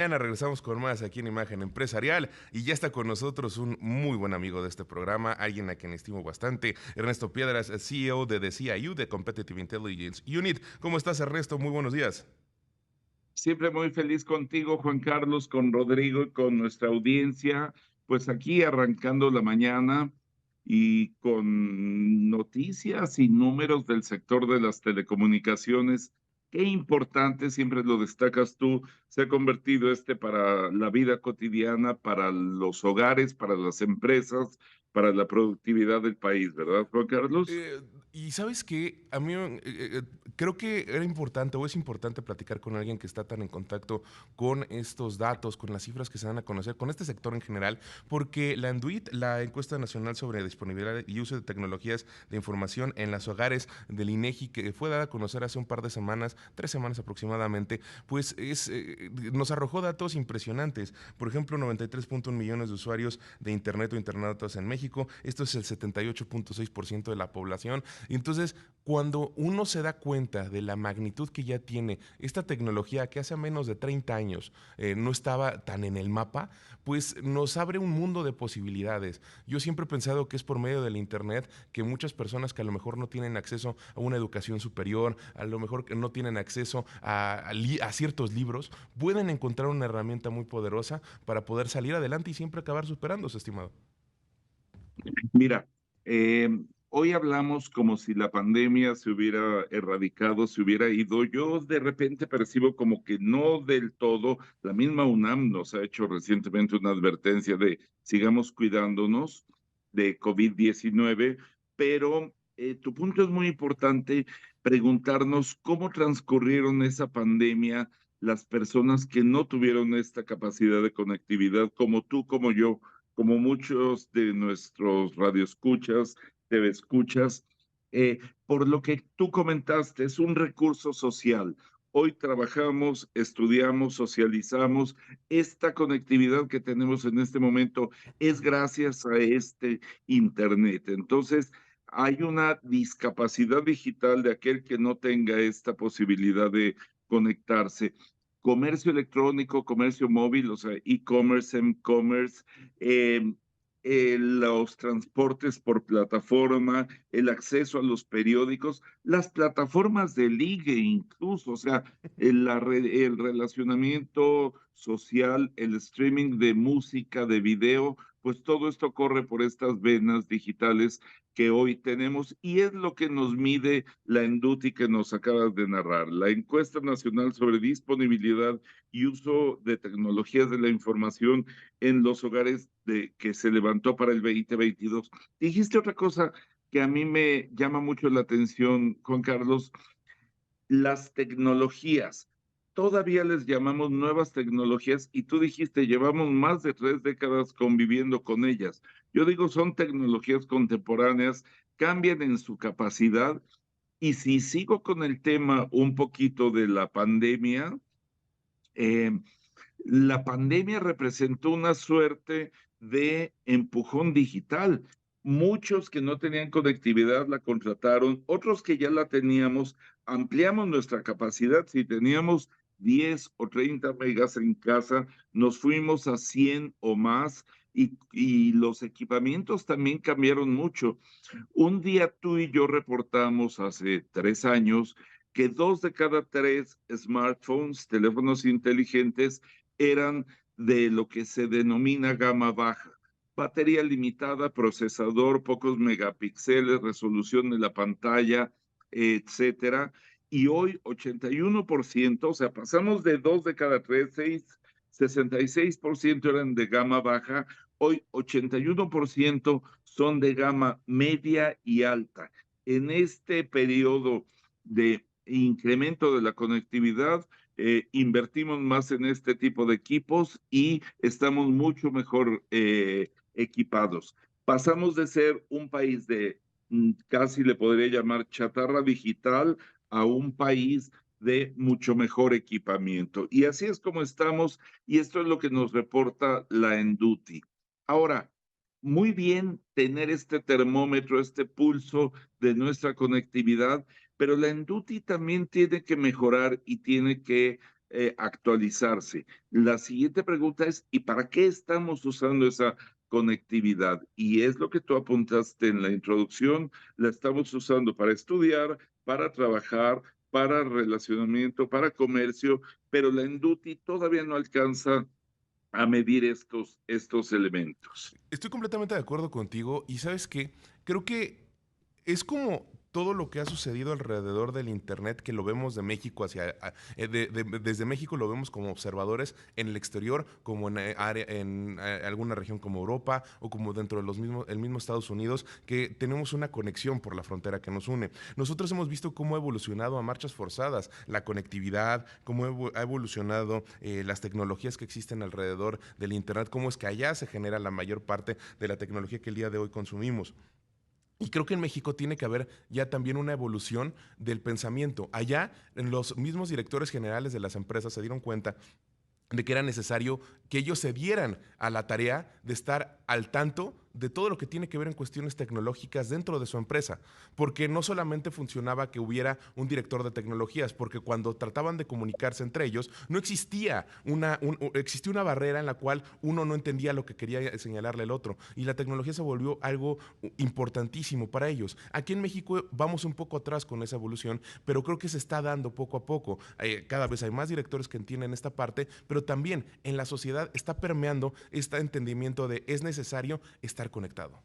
Mañana regresamos con más aquí en Imagen Empresarial y ya está con nosotros un muy buen amigo de este programa, alguien a quien estimo bastante, Ernesto Piedras, CEO de The CIU, de Competitive Intelligence Unit. ¿Cómo estás, Ernesto? Muy buenos días. Siempre muy feliz contigo, Juan Carlos, con Rodrigo y con nuestra audiencia. Pues aquí arrancando la mañana y con noticias y números del sector de las telecomunicaciones. Qué importante, siempre lo destacas tú, se ha convertido para la vida cotidiana, para los hogares, para las empresas, para la productividad del país, ¿verdad, Juan Carlos? Eh, y sabes que a mí creo que era importante o es importante platicar con alguien que está tan en contacto con estos datos, con las cifras que se dan a conocer, con este sector en general, porque la Anduit, la encuesta nacional sobre disponibilidad y uso de tecnologías de información en los hogares del INEGI, que fue dada a conocer hace un par de semanas, 3 semanas aproximadamente, pues nos arrojó datos impresionantes. Por ejemplo, 93.1 millones de usuarios de Internet o internautas en México. Esto es el 78.6% de la población. Y entonces, cuando uno se da cuenta de la magnitud que ya tiene esta tecnología que hace menos de 30 años no estaba tan en el mapa, pues nos abre un mundo de posibilidades. Yo siempre he pensado que es por medio del Internet que muchas personas que a lo mejor no tienen acceso a una educación superior, a lo mejor que no tienen acceso a ciertos libros, pueden encontrar una herramienta muy poderosa para poder salir adelante y siempre acabar superándose, estimado. Mira, eh, hoy hablamos como si la pandemia se hubiera erradicado, se hubiera ido. Yo de repente percibo como que no del todo. La misma UNAM nos ha hecho recientemente una advertencia de sigamos cuidándonos de COVID-19, pero tu punto es muy importante, preguntarnos cómo transcurrieron esa pandemia las personas que no tuvieron esta capacidad de conectividad, como tú, como yo, como muchos de nuestros radioescuchas, TV escuchas, eh, por lo que tú comentaste, es un recurso social. Hoy trabajamos, estudiamos, socializamos. Esta conectividad que tenemos en este momento es gracias a este Internet. Entonces, hay una discapacidad digital de aquel que no tenga esta posibilidad de conectarse. Comercio electrónico, comercio móvil, o sea, e-commerce, m-commerce, eh, los transportes por plataforma, el acceso a los periódicos, las plataformas de ligue incluso, o sea, el relacionamiento social, el streaming de música, de video, pues todo esto corre por estas venas digitales que hoy tenemos y es lo que nos mide la Enduti que nos acabas de narrar. La encuesta nacional sobre disponibilidad y uso de tecnologías de la información en los hogares que se levantó para el 2022. Dijiste otra cosa que a mí me llama mucho la atención, Juan Carlos, las tecnologías. Todavía les llamamos nuevas tecnologías y tú dijiste, llevamos más de 3 décadas conviviendo con ellas. Yo digo, son tecnologías contemporáneas, cambian en su capacidad y si sigo con el tema un poquito de eh, la pandemia representó una suerte de empujón digital. Muchos que no tenían conectividad la contrataron, otros que ya la teníamos, ampliamos nuestra capacidad. Si teníamos 10 o 30 megas en casa, nos fuimos a 100 o más y los equipamientos también cambiaron mucho. Un día tú y yo reportamos hace 3 años que 2 de cada 3 smartphones, teléfonos inteligentes, eran de lo que se denomina gama baja. Batería limitada, procesador, pocos megapíxeles, resolución de la pantalla, etcétera. Y hoy 81%, o sea, pasamos de 2 de cada 3, 66% eran de gama baja, hoy 81% son de gama media y alta. En este periodo de incremento de la conectividad, invertimos más en este tipo de equipos y estamos mucho mejor equipados. Pasamos de ser un país de casi le podría llamar chatarra digital a un país de mucho mejor equipamiento. Y así es como estamos, y esto es lo que nos reporta la Enduti. Ahora, muy bien tener este termómetro, este pulso de nuestra conectividad, pero la Enduti también tiene que mejorar y tiene que actualizarse. La siguiente pregunta es, ¿y para qué estamos usando esa conectividad? Y es lo que tú apuntaste en la introducción, la estamos usando para estudiar, para trabajar, para relacionamiento, para comercio, pero la Enduti todavía no alcanza a medir estos elementos. Estoy completamente de acuerdo contigo y sabes qué, creo que es como todo lo que ha sucedido alrededor del Internet, que lo vemos de México desde México lo vemos como observadores en el exterior, como en alguna región como Europa o como dentro de el mismo Estados Unidos, que tenemos una conexión por la frontera que nos une. Nosotros hemos visto cómo ha evolucionado a marchas forzadas la conectividad, cómo ha evolucionado las tecnologías que existen alrededor del Internet, cómo es que allá se genera la mayor parte de la tecnología que el día de hoy consumimos. Y creo que en México tiene que haber ya también una evolución del pensamiento. Allá, los mismos directores generales de las empresas se dieron cuenta de que era necesario que ellos se dieran a la tarea de estar al tanto de todo lo que tiene que ver en cuestiones tecnológicas dentro de su empresa, porque no solamente funcionaba que hubiera un director de tecnologías, porque cuando trataban de comunicarse entre ellos, no existía existía una barrera en la cual uno no entendía lo que quería señalarle el otro, y la tecnología se volvió algo importantísimo para ellos. Aquí en México vamos un poco atrás con esa evolución, pero creo que se está dando poco a poco. Cada vez hay más directores que entienden esta parte, pero también en la sociedad está permeando este entendimiento de es necesario estar conectado.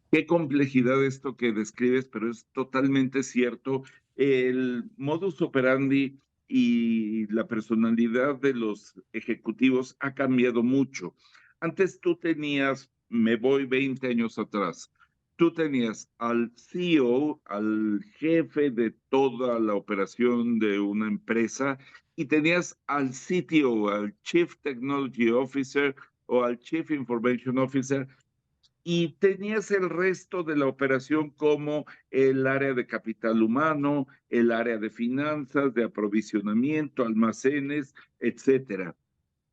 Qué complejidad esto que describes, pero es totalmente cierto. El modus operandi y la personalidad de los ejecutivos ha cambiado mucho. Antes tú tenías, me voy 20 años atrás, tú tenías al CEO, al jefe de toda la operación de una empresa, y tenías al CTO, al Chief Technology Officer o al Chief Information Officer, y tenías el resto de la operación como el área de capital humano, el área de finanzas, de aprovisionamiento, almacenes, etcétera.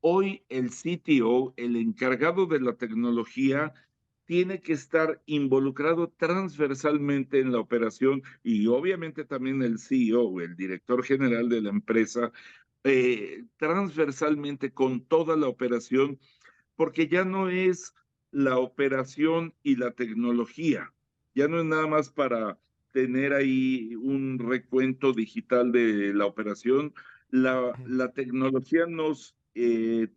Hoy el CTO, el encargado de la tecnología, tiene que estar involucrado transversalmente en la operación, y obviamente también el CEO, el director general de la empresa, transversalmente con toda la operación, porque ya no es la operación y la tecnología, ya no es nada más para tener ahí un recuento digital de la operación. La tecnología nos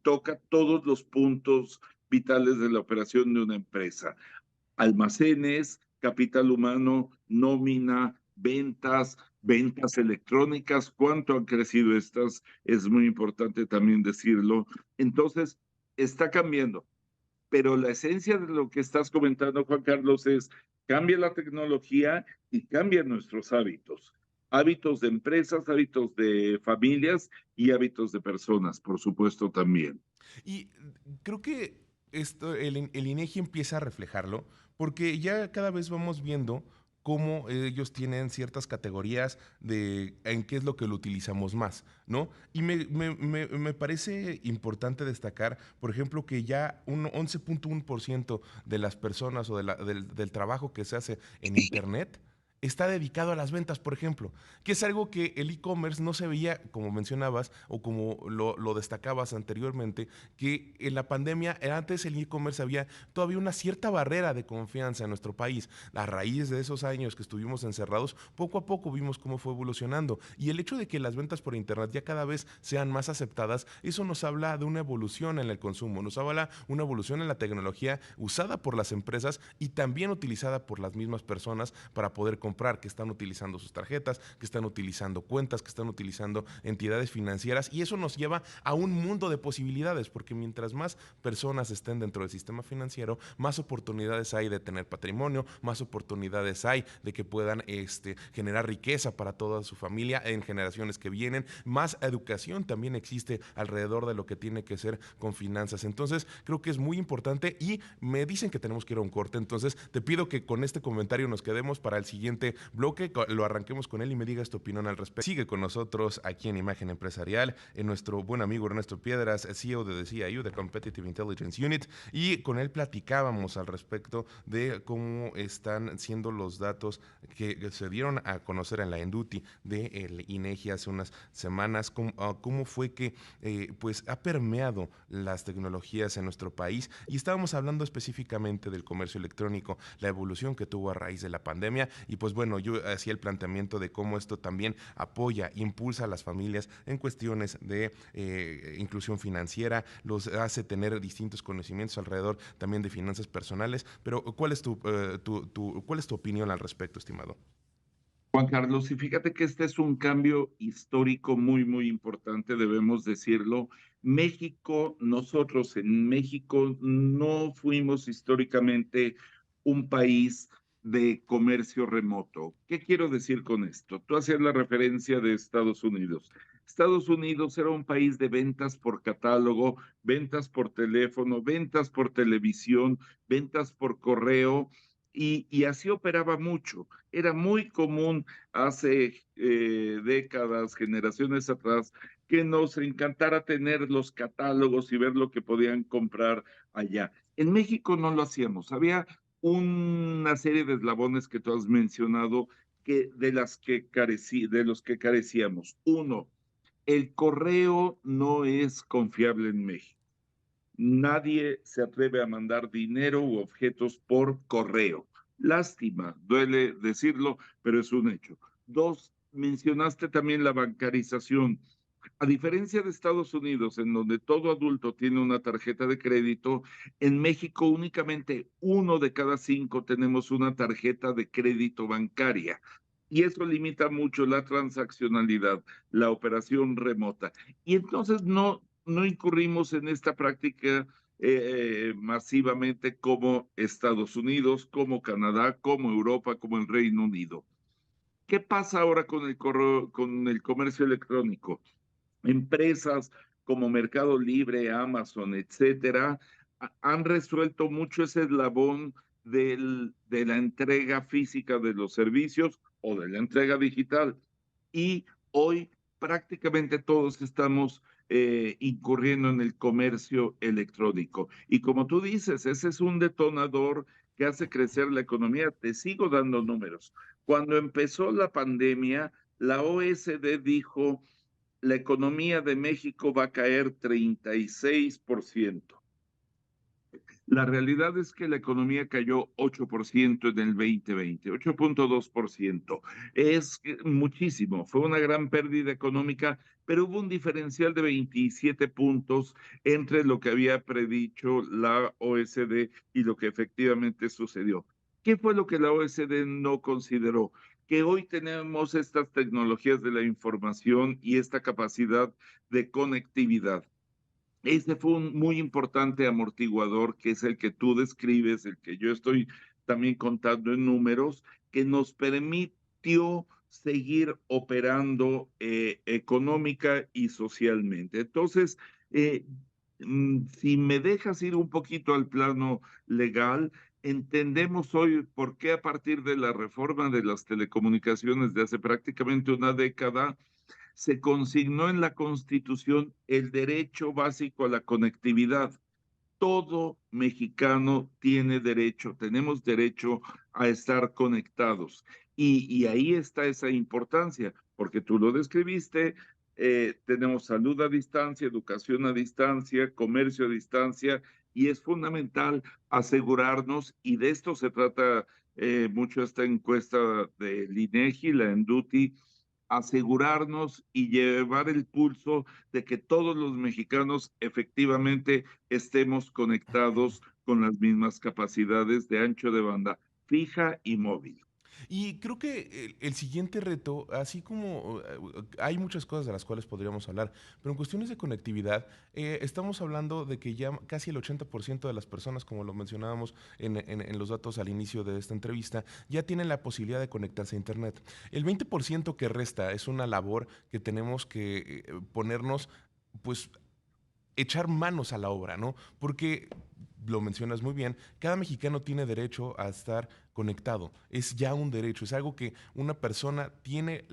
toca todos los puntos vitales de la operación de una empresa: almacenes, capital humano, nómina, ventas, ventas electrónicas. ¿Cuánto han crecido estas? Es muy importante también decirlo. Entonces, está cambiando, pero la esencia de lo que estás comentando, Juan Carlos, es: cambia la tecnología y cambian nuestros hábitos. Hábitos de empresas, hábitos de familias y hábitos de personas, por supuesto, también. Y creo que el INEGI empieza a reflejarlo, porque ya cada vez vamos viendo cómo ellos tienen ciertas categorías de en qué es lo que lo utilizamos más, ¿no? Y me parece importante destacar, por ejemplo, que ya un 11.1% de las personas o del trabajo que se hace en Internet está dedicado a las ventas, por ejemplo, que es algo que el e-commerce no se veía, como mencionabas, o como lo destacabas anteriormente, que en la pandemia, antes el e-commerce había todavía una cierta barrera de confianza en nuestro país. A raíz de esos años que estuvimos encerrados, poco a poco vimos cómo fue evolucionando. Y el hecho de que las ventas por Internet ya cada vez sean más aceptadas, eso nos habla de una evolución en el consumo, nos habla una evolución en la tecnología usada por las empresas y también utilizada por las mismas personas para poder comprar, que están utilizando sus tarjetas, que están utilizando cuentas, que están utilizando entidades financieras, y eso nos lleva a un mundo de posibilidades, porque mientras más personas estén dentro del sistema financiero, más oportunidades hay de tener patrimonio, más oportunidades hay de que puedan generar riqueza para toda su familia en generaciones que vienen, más educación también existe alrededor de lo que tiene que ser con finanzas. Entonces creo que es muy importante y me dicen que tenemos que ir a un corte, entonces te pido que con este comentario nos quedemos para el siguiente siguiente bloque lo arranquemos con él y me digas tu opinión al respecto. Sigue con nosotros aquí en Imagen Empresarial, en nuestro buen amigo Ernesto Piedras, CEO de The CIU, de Competitive Intelligence Unit, y con él platicábamos al respecto de cómo están siendo los datos que se dieron a conocer en la Enduti del INEGI hace unas semanas, cómo fue que pues ha permeado las tecnologías en nuestro país, y estábamos hablando específicamente del comercio electrónico, la evolución que tuvo a raíz de la pandemia, y pues bueno, yo hacía el planteamiento de cómo esto también apoya, impulsa a las familias en cuestiones de inclusión financiera, los hace tener distintos conocimientos alrededor también de finanzas personales, pero ¿cuál es tu opinión al respecto, estimado? Juan Carlos, y fíjate que este es un cambio histórico muy, muy importante, debemos decirlo. Nosotros en México no fuimos históricamente un país de comercio remoto. ¿Qué quiero decir con esto? Tú hacías la referencia de Estados Unidos. Estados Unidos era un país de ventas por catálogo, ventas por teléfono, ventas por televisión, ventas por correo, y así operaba mucho. Era muy común hace décadas, generaciones atrás, que nos encantara tener los catálogos y ver lo que podían comprar allá. En México no lo hacíamos. Había una serie de eslabones que tú has mencionado de los que carecíamos. Uno, el correo no es confiable en México. Nadie se atreve a mandar dinero u objetos por correo. Lástima, duele decirlo, pero es un hecho. Dos, mencionaste también la bancarización. A diferencia de Estados Unidos, en donde todo adulto tiene una tarjeta de crédito, en México únicamente 1 de cada 5 tenemos una tarjeta de crédito bancaria. Y eso limita mucho la transaccionalidad, la operación remota. Y entonces no incurrimos en esta práctica masivamente como Estados Unidos, como Canadá, como Europa, como el Reino Unido. ¿Qué pasa ahora con el comercio electrónico? Empresas como Mercado Libre, Amazon, etcétera, han resuelto mucho ese eslabón de la entrega física de los servicios o de la entrega digital. Y hoy prácticamente todos estamos incurriendo en el comercio electrónico. Y como tú dices, ese es un detonador que hace crecer la economía. Te sigo dando números. Cuando empezó la pandemia, la OSD dijo la economía de México va a caer 36%. La realidad es que la economía cayó 8% en el 2020, 8.2%. Es muchísimo, fue una gran pérdida económica, pero hubo un diferencial de 27 puntos entre lo que había predicho la OSD y lo que efectivamente sucedió. ¿Qué fue lo que la OSD no consideró? Que hoy tenemos estas tecnologías de la información y esta capacidad de conectividad. Ese fue un muy importante amortiguador, que es el que tú describes, el que yo estoy también contando en números, que nos permitió seguir operando económica y socialmente. Entonces, si me dejas ir un poquito al plano legal, entendemos hoy por qué a partir de la reforma de las telecomunicaciones de hace prácticamente una década, se consignó en la Constitución el derecho básico a la conectividad. Todo mexicano tiene derecho, tenemos derecho a estar conectados. Y ahí está esa importancia, porque tú lo describiste, tenemos salud a distancia, educación a distancia, comercio a distancia, y es fundamental asegurarnos, y de esto se trata mucho esta encuesta del INEGI, la Enduti, asegurarnos y llevar el pulso de que todos los mexicanos efectivamente estemos conectados con las mismas capacidades de ancho de banda fija y móvil. Y creo que el siguiente reto, así como hay muchas cosas de las cuales podríamos hablar, pero en cuestiones de conectividad, estamos hablando de que ya casi el 80% de las personas, como lo mencionábamos en los datos al inicio de esta entrevista, ya tienen la posibilidad de conectarse a Internet. El 20% que resta es una labor que tenemos que ponernos, pues, echar manos a la obra, ¿no? Porque lo mencionas muy bien, cada mexicano tiene derecho a estar conectado. Es ya un derecho, es algo que una persona tiene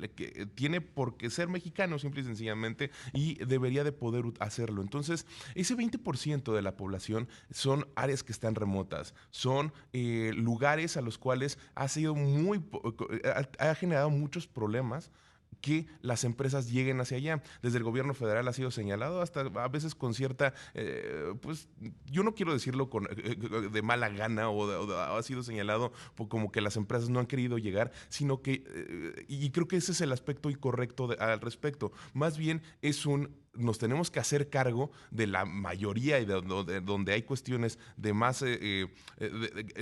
por qué ser mexicano, simple y sencillamente, y debería de poder hacerlo. Entonces, ese 20% de la población son áreas que están remotas, son lugares a los cuales ha generado muchos problemas que las empresas lleguen hacia allá. Desde el gobierno federal ha sido señalado hasta a veces con cierta, pues yo no quiero decirlo de mala gana ha sido señalado como que las empresas no han querido llegar, sino que, y creo que ese es el aspecto incorrecto al respecto. Más bien nos tenemos que hacer cargo de la mayoría y donde hay cuestiones de más,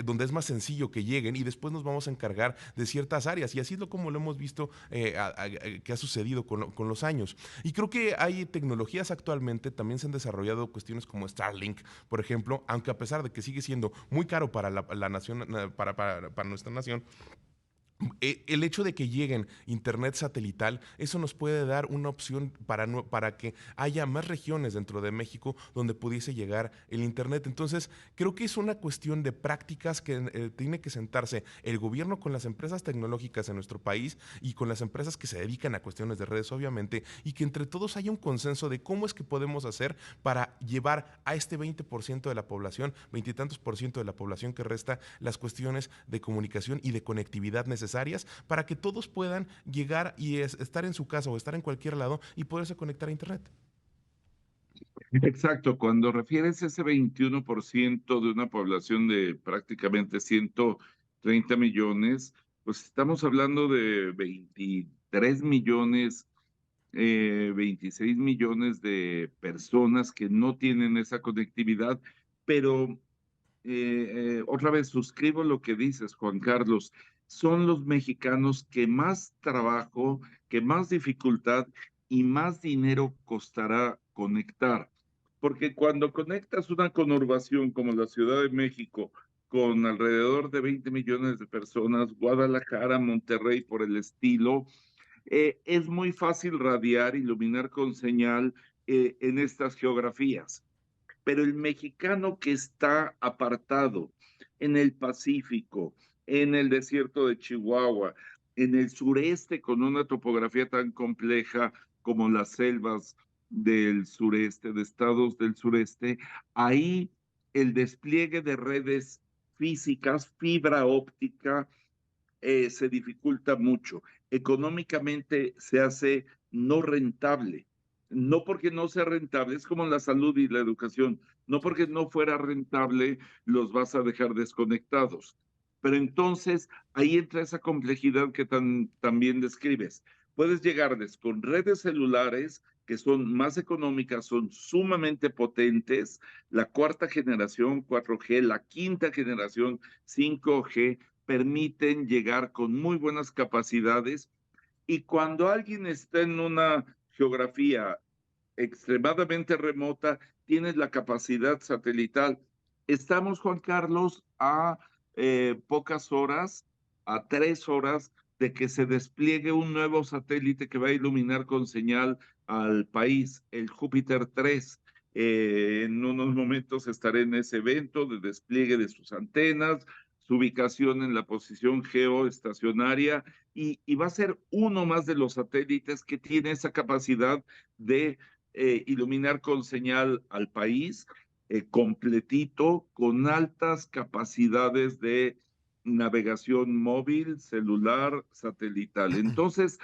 donde es más sencillo que lleguen y después nos vamos a encargar de ciertas áreas y así es como lo hemos visto que ha sucedido con los años. Y creo que hay tecnologías actualmente, también se han desarrollado cuestiones como Starlink, por ejemplo, aunque a pesar de que sigue siendo muy caro para la nación, para nuestra nación, el hecho de que lleguen internet satelital, eso nos puede dar una opción para que haya más regiones dentro de México donde pudiese llegar el internet. Entonces, creo que es una cuestión de prácticas que tiene que sentarse el gobierno con las empresas tecnológicas en nuestro país y con las empresas que se dedican a cuestiones de redes, obviamente, y que entre todos haya un consenso de cómo es que podemos hacer para llevar a este 20% de la población, veintitantos por ciento de la población que resta, las cuestiones de comunicación y de conectividad necesarias para que todos puedan llegar y estar en su casa o estar en cualquier lado y poderse conectar a internet. Exacto, cuando refieres ese 21% de una población de prácticamente 130 millones, pues estamos hablando de 23 millones, 26 millones de personas que no tienen esa conectividad, pero otra vez suscribo lo que dices, Juan Carlos, son los mexicanos que más trabajo, que más dificultad y más dinero costará conectar. Porque cuando conectas una conurbación como la Ciudad de México, con alrededor de 20 millones de personas, Guadalajara, Monterrey, por el estilo, es muy fácil radiar, iluminar con señal en estas geografías, pero el mexicano que está apartado en el Pacífico, en el desierto de Chihuahua, en el sureste con una topografía tan compleja como las selvas del sureste, de estados del sureste, ahí el despliegue de redes físicas, fibra óptica, se dificulta mucho. Económicamente se hace no rentable. No porque no sea rentable, es como la salud y la educación. No porque no fuera rentable, los vas a dejar desconectados. Pero entonces ahí entra esa complejidad que también describes. Puedes llegarles con redes celulares que son más económicas, son sumamente potentes, la cuarta generación 4G, la quinta generación 5G, permiten llegar con muy buenas capacidades y cuando alguien está en una geografía extremadamente remota, tienes la capacidad satelital. Estamos, Juan Carlos, a pocas horas, a 3 horas de que se despliegue un nuevo satélite que va a iluminar con señal al país, el Júpiter 3. En unos momentos estaré en ese evento de despliegue de sus antenas, su ubicación en la posición geoestacionaria y va a ser uno más de los satélites que tiene esa capacidad de iluminar con señal al país, completito, con altas capacidades de navegación móvil, celular, satelital. Entonces,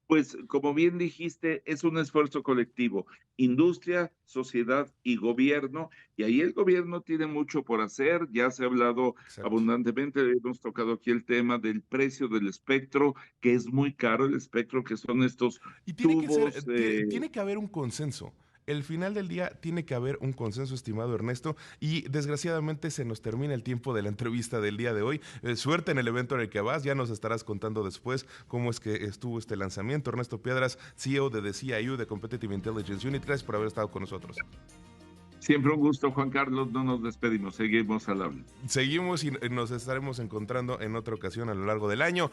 pues como bien dijiste, es un esfuerzo colectivo, industria, sociedad y gobierno, y ahí el gobierno tiene mucho por hacer, ya se ha hablado Exacto. abundantemente, hemos tocado aquí el tema del precio del espectro, que es muy caro el espectro, que son estos Y tiene que ser, tubos. tiene que haber un consenso. El final del día tiene que haber un consenso, estimado Ernesto, y desgraciadamente se nos termina el tiempo de la entrevista del día de hoy. Suerte en el evento en el que vas, ya nos estarás contando después cómo es que estuvo este lanzamiento. Ernesto Piedras, CEO de The CIU de Competitive Intelligence Unit, gracias por haber estado con nosotros. Siempre un gusto, Juan Carlos. No nos despedimos, seguimos al habla. Seguimos y nos estaremos encontrando en otra ocasión a lo largo del año.